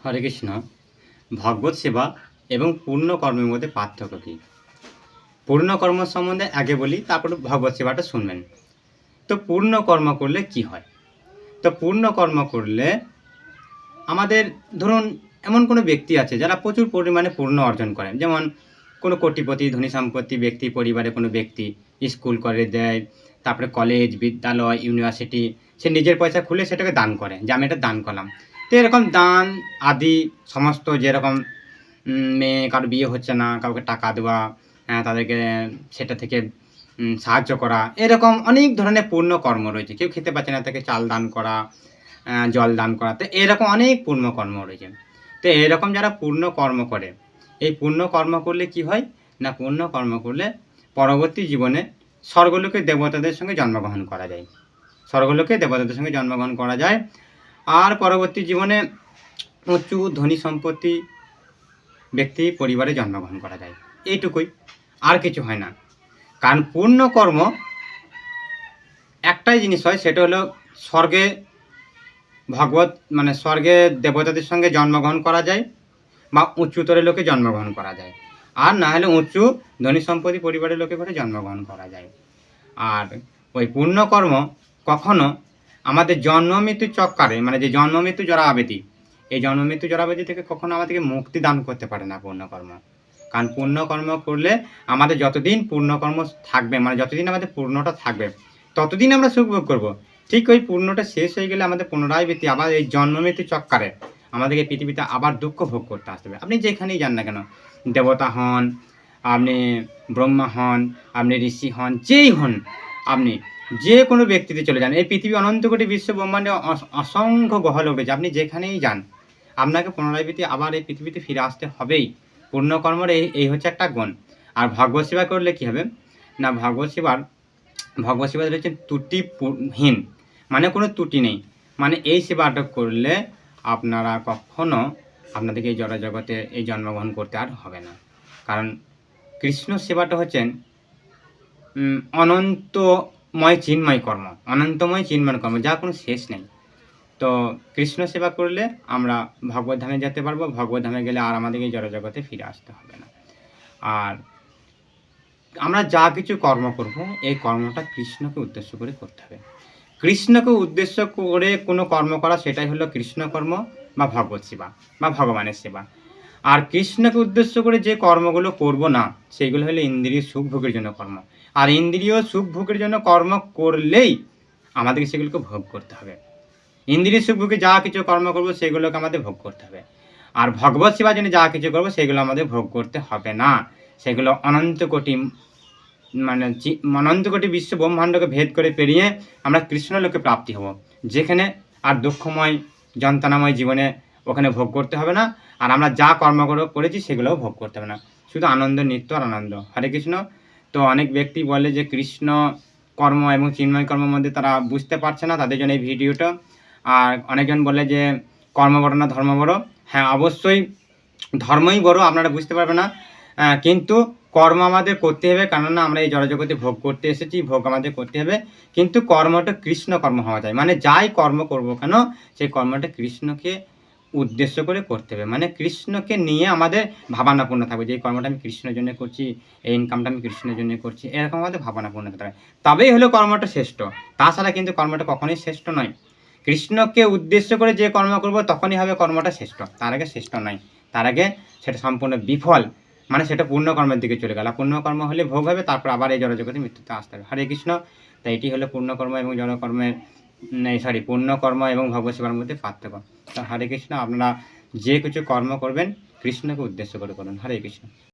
হরে কৃষ্ণ। ভগবত সেবা এবং পূর্ণ কর্মের মধ্যে পার্থক্য কী? পূর্ণ কর্ম সম্বন্ধে আগে বলি, তারপর ভগবত সেবাটা শুনবেন। তো পূর্ণ কর্ম করলে কি হয়? তো পূর্ণ কর্ম করলে আমাদের ধরুন এমন কোনো ব্যক্তি আছে যারা প্রচুর পরিমাণে পূর্ণ অর্জন করেন, যেমন কোনো কোটিপতি ধনী সম্পত্তি ব্যক্তি, পরিবারে কোনো ব্যক্তি স্কুল করে দেয়, তারপরে কলেজ, বিদ্যালয়, ইউনিভার্সিটি সে নিজের পয়সা খুলে সেটাকে দান করে, যে আমি এটা দান করলাম। তো এরকম দান আদি সমস্ত, যেরকম মেয়ে কারো বিয়ে হচ্ছে না, কাউকে টাকা দেওয়া, তাদেরকে সেটা থেকে সাহায্য করা, এরকম অনেক ধরনের পূর্ণ কর্ম রয়েছে। কেউ খেতে পাচ্ছে না, তাকে চাল দান করা, জল দান করা, তো এরকম অনেক পূর্ণ কর্ম রয়েছে। তো এরকম যারা পূর্ণ কর্ম করে, এই পূর্ণ কর্ম করলে কি হয় না, পূর্ণ কর্ম করলে পরবর্তী জীবনে স্বর্গলোকে দেবতাদের সঙ্গে জন্মগ্রহণ করা যায়। স্বর্গলোকে দেবতাদের সঙ্গে জন্মগ্রহণ করা যায়, আর পরবর্তী জীবনে উঁচু ধনী সম্পত্তি ব্যক্তি পরিবারে জন্মগ্রহণ করা যায়। এইটুকুই, আর কিছু হয় না। কারণ পূর্ণ কর্ম একটাই জিনিস হয়, সেটা হলো স্বর্গে স্বর্গে দেবতাদের সঙ্গে জন্মগ্রহণ করা যায়, বা উচ্চতর লোকে জন্মগ্রহণ করা যায়, আর না হলে উঁচু ধনী সম্পত্তি পরিবারের লোকে ঘরে জন্মগ্রহণ করা যায়। আর ওই পুণ্যকর্ম কখনো আমাদের জন্ম মৃত্যু চক্কারে, যে জন্ম মৃত্যু জরাবেদি, এই জন্ম মৃত্যু জরাবেদি থেকে কখনো আমাদেরকে মুক্তি দান করতে পারে না পুণ্যকর্ম। কারণ পুণ্যকর্ম করলে আমাদের যতদিন পুণ্যকর্ম থাকবে, যতদিন আমাদের পূর্ণটা থাকবে, ততদিন আমরা সুখ ভোগ করবো। ঠিক ওই পূর্ণটা শেষ হয়ে গেলে আমাদের পুনরাবৃত্তি আবার এই জন্ম মৃত্যু চক্কারে আমাদেরকে পৃথিবীতে আবার দুঃখ ভোগ করতে আসতে হবে। আপনি যেখানেই যান না কেন, দেবতা হন, আপনি ব্রহ্মা হন, আপনি ঋষি হন, যেই হন, আপনি যে কোনো ব্যক্তিতে চলে যান, এই পৃথিবী অনন্ত কোটি বিশ্ব ব্রহ্মাণ্ডে অসংখ্য গ্রহ উঠেছে, আপনি যেখানেই যান আপনাকে পুনরাবৃত্তি আবার এই পৃথিবীতে ফিরে আসতে হবেই। পূর্ণকর্মের এই হচ্ছে একটা গুণ। আর ভগবত সেবা করলে কি হবে না, ভগবত সেবা রয়েছে ত্রুটিহীন, কোনো ত্রুটি নেই। এই সেবাটা করলে আপনারা কখনো আপনাদেরকে এই জড়জগতে এই জন্মগ্রহণ করতে আর হবে না। কারণ কৃষ্ণ সেবাটা হচ্ছেন অনন্তময় চিন্ময় কর্ম, অনন্তময় চিন্ময় কর্ম, যা কোনো শেষ নেই। তো কৃষ্ণ সেবা করলে আমরা ভগবত ধামে যেতে পারবো, ভগবত ধামে গেলে আর আমাদেরকে এই জড়জগতে ফিরে আসতে হবে না। আর আমরা যা কিছু কর্ম করব, এই কর্মটা কৃষ্ণকে উদ্দেশ্য করে করতে হবে। কৃষ্ণকে উদ্দেশ্য করে কোনো কর্ম করা, সেটাই হলো কৃষ্ণকর্ম বা ভগবত সেবা বা ভগবানের সেবা। আর কৃষ্ণকে উদ্দেশ্য করে যে কর্মগুলো করব না, সেইগুলো হলো ইন্দ্রিয় সুখ ভোগের জন্য কর্ম। আর ইন্দ্রিয় সুখ ভোগের জন্য কর্ম করলেই আমাদেরকে সেগুলোকে ভোগ করতে হবে। ইন্দ্রিয় সুখ ভোগে যা কিছু কর্ম করব, সেগুলোকে আমাদের ভোগ করতে হবে। আর ভগবত সেবার জন্য যা কিছু করবো, সেগুলো আমাদের ভোগ করতে হবে না। সেগুলো অনন্ত কোটি বিশ্ব ব্রহ্মাণ্ডকে ভেদ করে পেরিয়ে আমরা কৃষ্ণলোকে প্রাপ্তি হব, যেখানে আর দুঃখময় যন্ত্রণাময় জীবনে ওখানে ভোগ করতে হবে না। আর আমরা যা কর্মগুলো করেছি সেগুলোও ভোগ করতে হবে না, শুধু আনন্দ, নিত্য আর আনন্দ। হরে কৃষ্ণ। তো অনেক ব্যক্তি বলে যে কৃষ্ণ কর্ম এবং চিন্ময় কর্মের মধ্যে তারা বুঝতে পারছে না, তাদের জন্য এই ভিডিওটা। আর অনেকজন বলে যে কর্ম বড় না ধর্ম বড়। হ্যাঁ, অবশ্যই ধর্মই বড়, আপনারা বুঝতে পারবে না, কিন্তু কর্ম আমাদের করতে হবে, কেননা আমরা এই জড়জগতে ভোগ করতে এসেছি, ভোগ আমাদের করতে হবে। কিন্তু কর্মটা কৃষ্ণ কর্ম হওয়া যায়, যাই কর্ম করব কেন, সেই কর্মটা কৃষ্ণকে উদ্দেশ্য করে করতে হবে। কৃষ্ণকে নিয়ে আমাদের ভাবনাপূর্ণ থাকবে, যে এই কর্মটা আমি কৃষ্ণের জন্য করছি, এই ইনকামটা আমি কৃষ্ণের জন্য করছি, এরকম আমাদের ভাবনাপূর্ণ থাকতে হবে। তবেই হলো কর্মটা শ্রেষ্ঠ, তাছাড়া কিন্তু কর্মটা কখনোই শ্রেষ্ঠ নয়। কৃষ্ণকে উদ্দেশ্য করে যে কর্ম করব, তখনই হবে কর্মটা শ্রেষ্ঠ, তার আগে শ্রেষ্ঠ নয়। তার আগে সেটা সম্পূর্ণ বিফল, সেটা পূর্ণকর্মের দিকে চলে গেল। পূর্ণকর্ম হলে ভোগ হবে, তারপর আবার এই জড়জগতে মৃত্যুতে আসতে হবে। হরে কৃষ্ণ। তাই এটি হলো পূর্ণকর্ম এবং জড়কর্মের পূর্ণকর্ম এবং ভগবত সেবার মধ্যে পার্থক্য। তো হরে কৃষ্ণ। আপনারা যে কিছু কর্ম করবেন, কৃষ্ণকে উদ্দেশ্য করে করুন। হরে কৃষ্ণ।